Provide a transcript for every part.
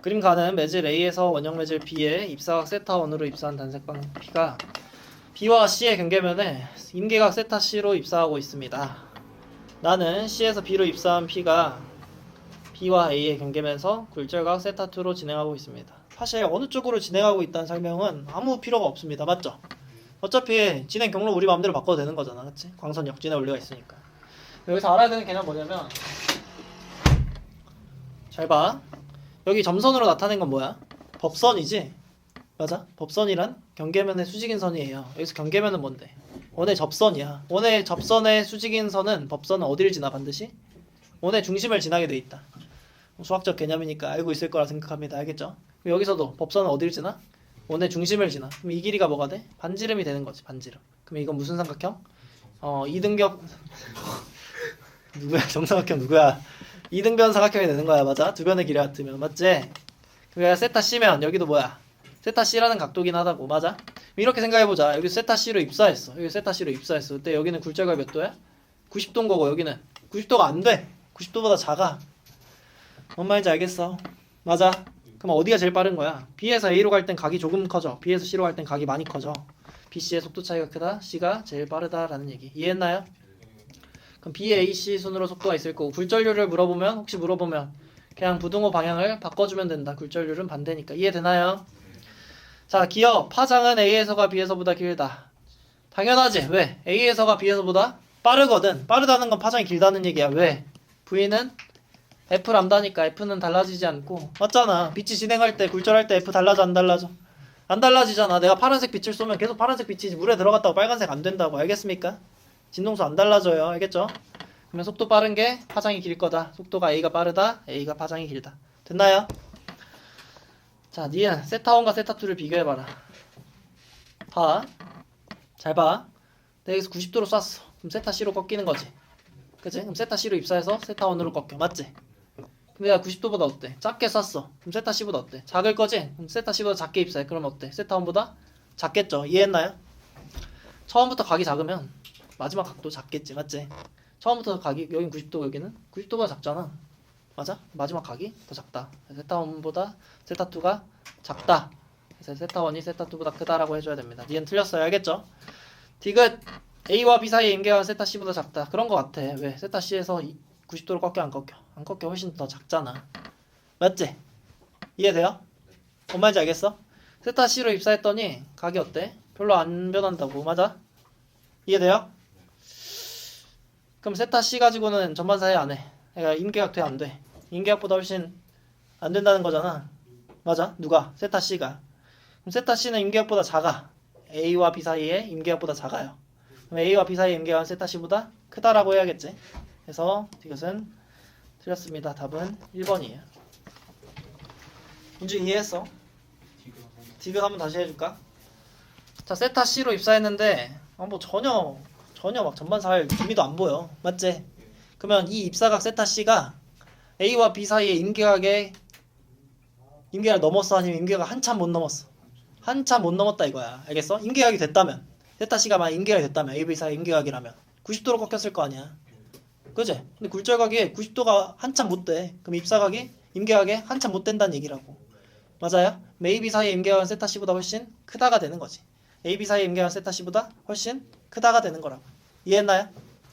그림 가는 매질 A에서 원형 매질 B에 입사각 세타1으로 입사한 단색방 P가 B와 C의 경계면에 임계각 세타 C로 입사하고 있습니다. 나는 C에서 B로 입사한 P가 B와 A의 경계면에서 굴절각 세타2로 진행하고 있습니다. 사실 어느 쪽으로 진행하고 있다는 설명은 아무 필요가 없습니다. 맞죠? 어차피 진행 경로 우리 마음대로 바꿔도 되는 거잖아. 그치? 광선 역진의 원리가 있으니까. 여기서 알아야 되는 개념 뭐냐면, 잘 봐. 여기 점선으로 나타낸 건 뭐야? 법선이지? 맞아? 법선이란 경계면의 수직인 선이에요. 여기서 경계면은 뭔데? 원의 접선이야. 원의 접선의 수직인 선은 법선은 어디를 지나 반드시? 원의 중심을 지나게 돼 있다. 수학적 개념이니까 알고 있을 거라 생각합니다. 알겠죠? 여기서도 법선은 어디를 지나? 원의 중심을 지나. 그럼 이 길이가 뭐가 돼? 반지름이 되는 거지. 반지름. 그럼 이건 무슨 삼각형? 이등변 누구야? 정삼각형 누구야? 이등변 사각형이 되는 거야. 맞아? 두 변의 길이 같으면. 맞지? 그럼 세타 C면 여기도 뭐야? 세타 C라는 각도긴 하다고. 맞아? 이렇게 생각해보자. 여기 세타 C로 입사했어. 여기 세타 C로 입사했어. 그때 여기는 굴절각 몇 도야? 90도인 거고 여기는 90도가 안 돼. 90도보다 작아. 뭔 말인지 알겠어? 맞아? 그럼 어디가 제일 빠른 거야? B에서 A로 갈 땐 각이 조금 커져. B에서 C로 갈 땐 각이 많이 커져. B, C의 속도 차이가 크다. C가 제일 빠르다라는 얘기. 이해했나요? 그럼 B, A, C 순으로 속도가 있을 거고 굴절률을 물어보면 혹시 물어보면 그냥 부등호 방향을 바꿔주면 된다. 굴절률은 반대니까. 이해되나요? 자, 기억. 파장은 A에서가 B에서보다 길다. 당연하지. 왜? A에서가 B에서보다 빠르거든. 빠르다는 건 파장이 길다는 얘기야. 왜? V는 F 람다니까 F는 달라지지 않고. 맞잖아. 빛이 진행할 때 굴절할 때 F 달라져 안 달라져? 안 달라지잖아. 내가 파란색 빛을 쏘면 계속 파란색 빛이지 물에 들어갔다고 빨간색 안 된다고. 알겠습니까? 진동수 안 달라져요. 알겠죠? 그러면 속도 빠른 게 파장이 길 거다. 속도가 A가 빠르다. A가 파장이 길다. 됐나요? 자, 니은 세타1과 세타2를 비교해봐라. 봐. 잘 봐. 내가 여기서 90도로 쐈어. 그럼 세타 C로 꺾이는 거지. 그치? 그럼 세타 C로 입사해서 세타1으로 꺾여. 맞지? 근데 내가 90도보다 어때? 작게 쐈어. 그럼 세타 C보다 어때? 작을 거지? 그럼 세타 C보다 작게 입사해. 그럼 어때? 세타1보다 작겠죠? 이해했나요? 처음부터 각이 작으면 마지막 각도 작겠지. 맞지? 처음부터 각이 여긴 90도고 여기는 90도보다 작잖아. 맞아? 마지막 각이 더 작다. 세타1보다 세타2가 작다. 그래서 세타1이 세타2보다 크다라고 해줘야 됩니다. 니은 틀렸어요. 알겠죠? 디귿 A와 B 사이의 임계각은 세타 C보다 작다. 그런 거 같아. 왜? 세타 C에서 90도로 꺾여 안 꺾여? 안 꺾여. 훨씬 더 작잖아. 맞지? 이해돼요? 뭔 말인지 알겠어? 세타 C로 입사했더니 각이 어때? 별로 안 변한다고. 맞아? 이해돼요? 그럼 세타 C 가지고는 전반사회 안 해. 그러니까 임계각 돼 안 돼? 임계각보다 훨씬 안 된다는 거잖아. 맞아? 누가? 세타 C가. 그럼 세타 C는 임계각보다 작아. A와 B 사이의 임계각보다 작아요. 그럼 A와 B 사이의 임계각은 세타 C보다 크다라고 해야겠지. 그래서 이것은 틀렸습니다. 답은 1번이에요. 문제 이해했어? 디귿 한번 다시 해줄까? 자, 세타 C로 입사했는데 뭐 전혀 막 전반사할 기미도 안 보여. 맞지? 그러면 이 입사각 세타 C가 A와 B 사이의 임계각을 넘었어? 아니면 임계각 한참 못 넘었어? 한참 못 넘었다 이거야. 알겠어? 임계각이 됐다면 세타 C가 만약 임계각이 됐다면 A, B 사이 임계각이라면 90도로 꺾였을 거 아니야. 그지? 근데 굴절각이 90도가 한참 못 돼. 그럼 입사각이 임계각에 한참 못 된다는 얘기라고. 맞아요? A, B 사이의 임계각은 세타 C보다 훨씬 크다가 되는 거지. A, B 사이의 임계각은 세타 C보다 훨씬 크다가 되는 거라고. 이해했나요?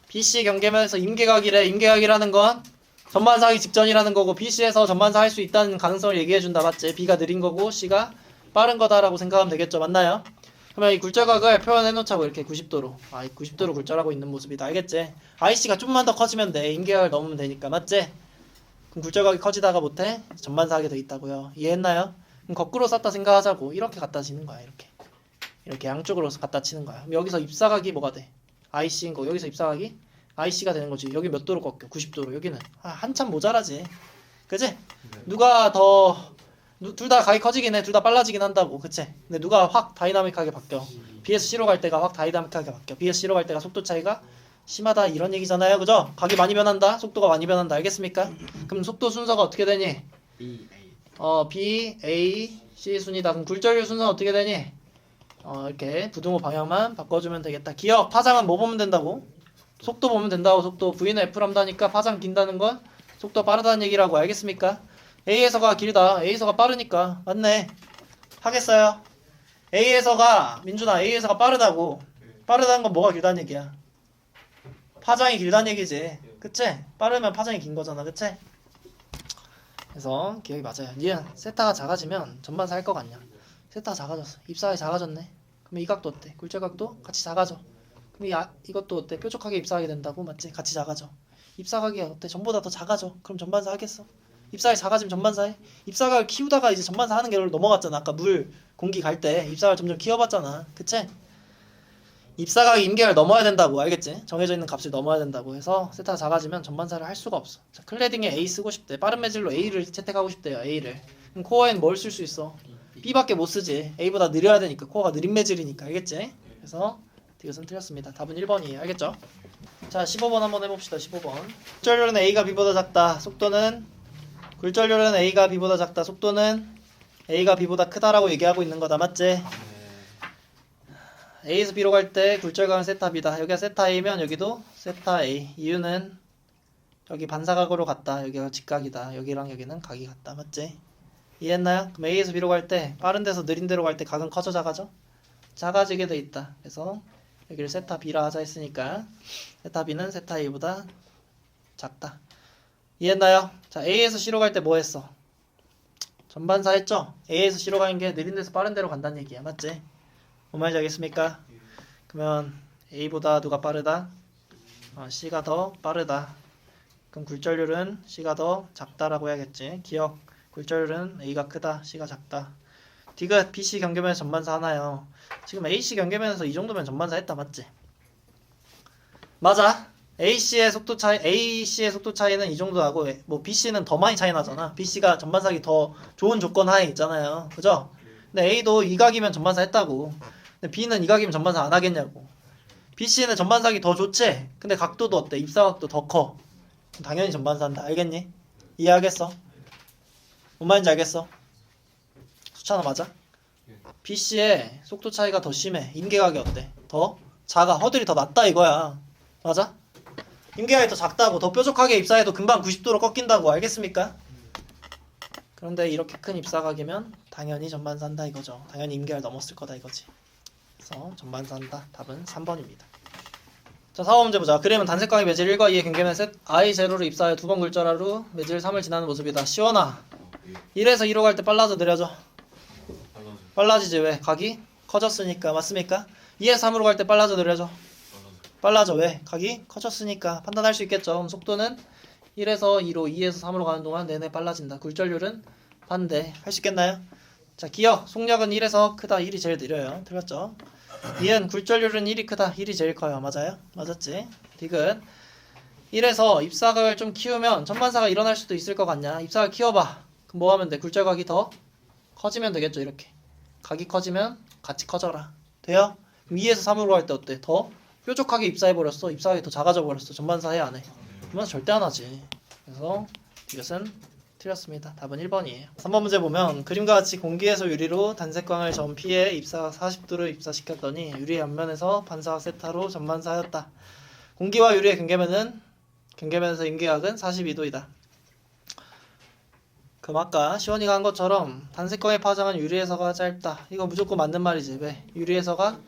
BC 경계면에서 임계각이래. 임계각이라는 건 전반사하기 직전이라는 거고 BC에서 전반사 할 수 있다는 가능성을 얘기해준다. 맞지? B가 느린 거고 C가 빠른 거다라고 생각하면 되겠죠. 맞나요? 그러면 이 굴절각을 표현해놓자고 이렇게 90도로 90도로 굴절하고 있는 모습이다. 알겠지? IC가 좀만 더 커지면 돼. 임계각을 넘으면 되니까. 맞지? 그럼 굴절각이 커지다가 못해? 전반사하게 돼 있다고요. 이해했나요? 그럼 거꾸로 쌌다 생각하자고. 이렇게 갖다 치는 거야. 이렇게 양쪽으로 갖다 치는 거야. 그럼 여기서 입사각이 뭐가 돼? IC인 거. 여기서 입사각이 IC가 되는 거지. 여기 몇 도로 꺾여? 90도로. 여기는 한참 모자라지. 그치? 누가 더 둘 다 각이 커지긴 해. 둘 다 빨라지긴 한다고. 그치? 근데 누가 확 다이나믹하게 바뀌어? B에서 C로 갈 때가 확 다이나믹하게 바뀌어. B에서 C로 갈 때가 속도 차이가 심하다. 이런 얘기잖아요. 그죠? 각이 많이 변한다. 속도가 많이 변한다. 알겠습니까? 그럼 속도 순서가 어떻게 되니? B, A, C 순이다. 그럼 굴절률 순서는 어떻게 되니? 이렇게 부등호 방향만 바꿔주면 되겠다. 기억, 파장은 뭐 보면 된다고? 속도 보면 된다고. 속도 V는 F 람다니까 파장 긴다는 건 속도 빠르다는 얘기라고. 알겠습니까? A에서가 길다. A에서가 빠르니까. 맞네. 하겠어요? A에서가 민준아 A에서가 빠르다고. 빠르다는 건 뭐가 길다는 얘기야? 파장이 길다는 얘기지. 그치? 빠르면 파장이 긴 거잖아. 그치? 그래서 기억이 맞아요. 니은 세타가 작아지면 전반사 할 거 같냐? 세타가 작아졌어. 입사각이 작아졌네. 그럼 이 각도 어때? 굴절각도 같이 작아져. 그럼 이것도 어때? 뾰족하게 입사각이 된다고? 맞지? 같이 작아져. 입사각이 어때? 전보다 더 작아져. 그럼 전반사 하겠어? 입사각이 작아지면 전반사 해? 입사각을 키우다가 이제 전반사 하는 게로 넘어갔잖아. 아까 물, 공기 갈 때 입사각을 점점 키워봤잖아. 그치? 입사각이 임계를 넘어야 된다고. 알겠지? 정해져 있는 값을 넘어야 된다고 해서 세타가 작아지면 전반사를 할 수가 없어. 자, 클래딩에 A 쓰고 싶대. 빠른 매질로 A를 채택하고 싶대요. A를. 그럼 코어에는 뭘 쓸 수 있어? B밖에 못 쓰지. A보다 느려야 되니까. 코어가 느린 매질이니까. 알겠지? 그래서 이것은 틀렸습니다. 답은 1번이에요. 알겠죠? 자, 15번 한번 해봅시다. 15번. 굴절률은 A가 B보다 작다. 속도는 굴절률은 A가 B보다 작다. 속도는 A가 B보다 크다라고 얘기하고 있는 거다. 맞지? A에서 B로 갈 때 굴절각은 세타 B다. 여기가 세타 A면 여기도 세타 A. 이유는 여기 반사각으로 갔다. 여기가 직각이다. 여기랑 여기는 각이 같다. 맞지? 이해했나요? 그럼 A에서 B로 갈 때 빠른 데서 느린 데로 갈 때 각은 커져 작아져? 작아지게 돼 있다. 그래서 여기를 세타 B라 하자 했으니까 세타 B는 세타 A보다 작다. 이해했나요? 자, A에서 C로 갈 때 뭐 했어? 전반사 했죠? A에서 C로 가는 게 느린 데서 빠른 데로 간다는 얘기야. 맞지? 뭔 말인지 알겠습니까? 그러면 A보다 누가 빠르다? C가 더 빠르다. 그럼 굴절률은 C가 더 작다라고 해야겠지. 기억. 굴절률은 A가 크다. C가 작다. 디귿 BC 경계면에서 전반사 하나요. 지금 AC 경계면에서 이 정도면 전반사 했다. 맞지? 맞아. A씨의 속도 차이는 이 정도 나고 뭐 BC는 더 많이 차이 나잖아. BC가 전반사기 더 좋은 조건 하에 있잖아요. 그죠? 근데 A도 이각이면 전반사 했다고. 근데 B는 이각이면 전반사 안 하겠냐고. BC는 전반사기 더 좋지? 근데 각도도 어때? 입사각도 더 커. 당연히 전반사 한다. 알겠니? 이해하겠어? 뭔 말인지 알겠어? 수찬아 맞아? BC의 속도 차이가 더 심해. 임계각이 어때? 더 작아. 허들이 더 낮다 이거야. 맞아? 임계각이 더 작다고. 더 뾰족하게 입사해도 금방 90도로 꺾인다고. 알겠습니까? 그런데 이렇게 큰 입사각이면 당연히 전반사 한다 이거죠. 당연히 임계를 넘었을 거다 이거지. 그래서 전반사 한다. 답은 3번입니다. 자, 4번 문제 보자. 그림은 단색광이 매질 1과 2의 경계면 셋 I0로 입사하여 2번 굴절하루 매질 3을 지나는 모습이다. 시원아 1에서 2로 갈 때 빨라져 느려져? 빨라지지. 왜? 각이 커졌으니까. 맞습니까? 2에서 3으로 갈 때 빨라져 느려져? 빨라져. 왜? 각이 커졌으니까. 판단할 수 있겠죠. 그럼 속도는 1에서 2로 2에서 3으로 가는 동안 내내 빨라진다. 굴절률은 반대. 할 수 있겠나요? 자, 기억. 속력은 1에서 크다. 1이 제일 느려요. 틀렸죠? 이은 굴절률은 1이 크다. 1이 제일 커요. 맞아요? 맞았지? 디귿 1에서 입사각을 좀 키우면 전반사가 일어날 수도 있을 것 같냐? 입사각 키워봐. 그럼 뭐 하면 돼? 굴절각이 더 커지면 되겠죠. 이렇게 각이 커지면 같이 커져라. 돼요? 그럼 2에서 3으로 갈 때 어때? 더 뾰족하게 입사해버렸어. 입사각이 더 작아져 버렸어. 전반사 해 안 해? 그러면 절대 안 하지. 그래서 이것은 틀렸습니다. 답은 1번이에요. 3번 문제 보면 그림과 같이 공기에서 유리로 단색광을 전피해 입사각 40도로 입사시켰더니 유리 옆면에서 반사각 세타로 전반사하였다. 공기와 유리의 경계면에서 임계각은 42도이다. 그럼 아까 시원이가 한 것처럼 단색광의 파장은 유리에서가 짧다. 이건 무조건 맞는 말이지. 왜? 유리에서가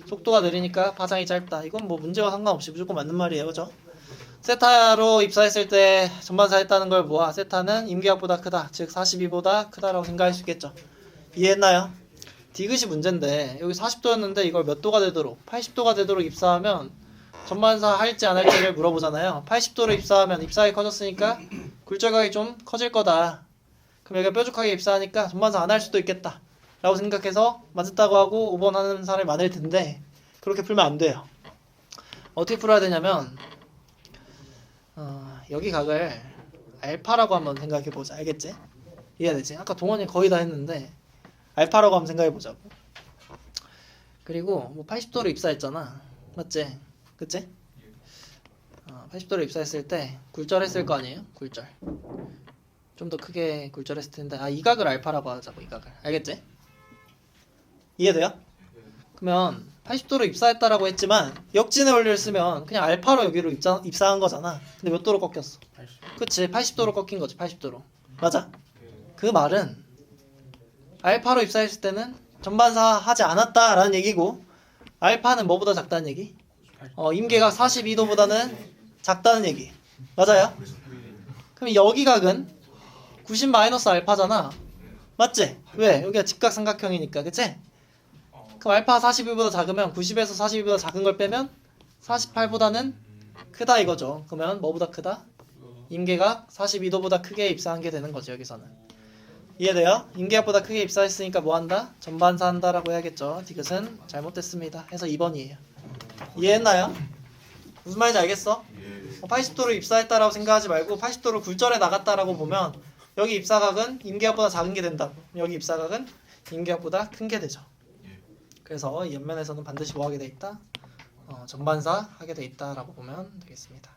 속도가 느리니까 파장이 짧다. 이건 뭐 문제와 상관없이 무조건 맞는 말이에요. 그죠? 세타로 입사했을 때 전반사 했다는 걸 모아. 세타는 임계각보다 크다. 즉 42보다 크다라고 생각할 수 있겠죠. 이해했나요? 디귿이 문제인데 여기 40도였는데 이걸 몇 도가 되도록 80도가 되도록 입사하면 전반사 할지 안 할지를 물어보잖아요. 80도로 입사하면 입사각이 커졌으니까 굴절각이 좀 커질 거다. 그럼 여기가 뾰족하게 입사하니까 전반사 안 할 수도 있겠다 라고 생각해서 맞았다고 하고 5번 하는 사람이 많을 텐데 그렇게 풀면 안 돼요. 어떻게 풀어야 되냐면 여기 각을 알파라고 한번 생각해보자. 알겠지? 이해되지? 아까 동원이 거의 다 했는데 알파라고 한번 생각해보자고. 그리고 뭐 80도로 입사했잖아. 맞지? 그치? 80도로 입사했을 때 굴절했을 거 아니에요? 굴절 좀 더 크게 굴절했을 텐데 이 각을 알파라고 하자고. 이 각을. 알겠지? 이해돼요? 그러면 80도로 입사했다라고 했지만 역진의 원리를 쓰면 그냥 알파로 여기로 입사한 거잖아. 근데 몇 도로 꺾였어? 80. 그치? 80도로 꺾인 거지. 80도로. 맞아? 그 말은 알파로 입사했을 때는 전반사 하지 않았다라는 얘기고 알파는 뭐보다 작다는 얘기? 임계각 42도보다는 작다는 얘기. 맞아요? 그럼 여기 각은 90 마이너스 알파잖아. 맞지? 왜? 여기가 직각삼각형이니까. 그치? 그럼 알파 42보다 작으면 90에서 42보다 작은 걸 빼면 48보다는 크다 이거죠. 그러면 뭐보다 크다? 임계각 42도보다 크게 입사한 게 되는 거죠. 여기서는. 이해돼요? 임계각보다 크게 입사했으니까 뭐 한다? 전반사 한다라고 해야겠죠. 디귿은 잘못됐습니다. 해서 2번이에요. 이해했나요? 무슨 말인지 알겠어? 80도로 입사했다라고 생각하지 말고 80도로 굴절해 나갔다라고 보면 여기 입사각은 임계각보다 작은 게 된다고. 여기 입사각은 임계각보다 큰 게 되죠. 그래서 이 옆면에서는 반드시 뭐 하게 돼 있다? 전반사 하게 돼 있다라고 보면 되겠습니다.